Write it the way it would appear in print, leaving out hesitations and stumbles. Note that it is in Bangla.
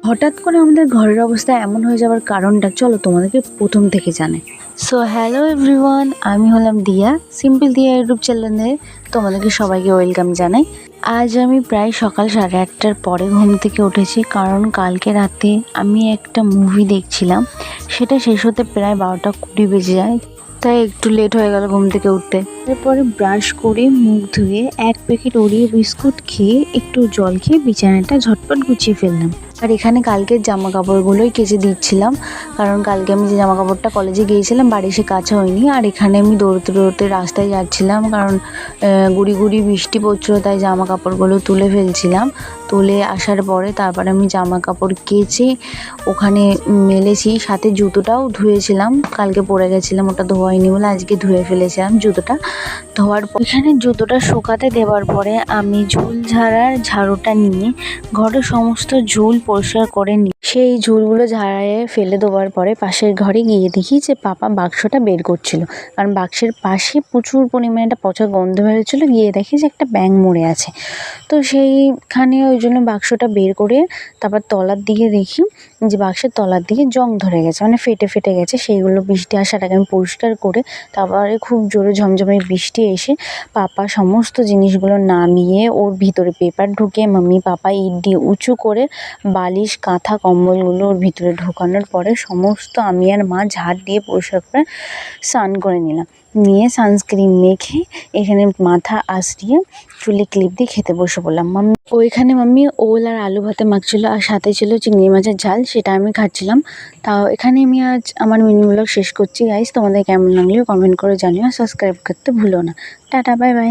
হঠাৎ করে আমাদের ঘরের অবস্থা এমন হয়ে যাওয়ার কারণটা চলো তোমাদেরকে প্রথম থেকে জানাই। সো হ্যালো এভরিওয়ান, আমি হলাম দিয়া, সিম্পল দিয়া ইউটিউব চ্যানেলে তোমাদেরকে সবাইকে ওয়েলকাম জানাই। আজ আমি প্রায় সকাল 8:30টার পরে ঘুম থেকে উঠেছি, কারণ কালকে রাতে আমি একটা মুভি দেখছিলাম, সেটা শেষ হতে প্রায় 12টা 20 বেজে যায়, তাই একটু লেট হয়ে গেল ঘুম থেকে উঠতে। তারপরে ব্রাশ করে মুখ ধুয়ে এক প্যাকেট ওরিও বিস্কুট খেয়ে একটু জল খেয়ে বিছানাটা ঝটপট গুছিয়ে ফেললাম। আর এখানে কালকের জামা কাপড়গুলোই কেচে দিচ্ছিলাম, কারণ কালকে আমি যে জামা কাপড়টা কলেজে গিয়েছিলাম বাড়ি এসে কাচা হয়নি। আর এখানে আমি দৌড়তে দৌড়তে রাস্তায় যাচ্ছিলাম, কারণ গুড়ি গুড়ি বৃষ্টি পড়ছিল, তাই জামা কাপড়গুলো তুলে ফেলছিলাম। তুলে আসার পরে তারপরে আমি জামা কাপড় কেচে ওখানে মেলেছি, সাথে জুতোটাও ধুয়েছিলাম, কালকে পরে গেছিলাম, ওটা ধোয়াইনি বলে আজকে ধুয়ে ফেলেছিলাম জুতোটা। ধোয়ার পর এখানে জুতোটা শুকাতে দেওয়ার পরে আমি ঝুল ঝাড়ার ঝাড়ুটা নিয়ে ঘরের সমস্ত ঝুল পরিষ্কার করে নিই। সেই ঝুলগুলো ঝাড়াইয়ে ফেলে দেওয়ার পরে পাশের ঘরে গিয়ে দেখি যে পাপা বাক্সটা বের করছিল, কারণ বাক্সের পাশে প্রচুর পরিমাণে একটা পচা গন্ধ বেরোচ্ছিলো। গিয়ে দেখি যে একটা ব্যাঙ মরে আছে, তো সেইখানে ওই জন্য বাক্সটা বের করে তারপর তলার দিকে দেখি যে বাক্সের তলার দিকে জং ধরে গেছে, মানে ফেটে ফেটে গেছে। সেইগুলো বৃষ্টি আসার আগে আমি পরিষ্কার করে তারপরে খুব জোরে ঝমঝমে বৃষ্টি এসে পাপা সমস্ত জিনিসগুলো নামিয়ে ওর ভিতরে পেপার ঢুকিয়ে মাম্মি পাপা ইট দিয়ে উঁচু করে বালিশ কাঁথা কম্বলগুলো ওর ভিতরে ঢোকানোর পরে সমস্ত আমি আর মা ঝাড় দিয়ে পরিষ্কার করে স্নান করে নিলাম। নিয়ে সানস্ক্রিন মেখে এখানে মাথা আঁচড়িয়ে চুলে ক্লিপ দিয়ে খেতে বসে পড়লাম। মাম্মি ওল আর আলু ভাতে মাখছিল, আর সাথে ছিল চিংড়ি মাছের ঝাল, সেটা আমি খাচ্ছিলাম। তাও এখানে আমি আজ আমার মিনি ব্লগ শেষ করছি গাইস। তোমাদের কেমন লাগলো কমেন্ট করে জানিও, সাবস্ক্রাইব করতে ভুলো না। Tata, bye bye.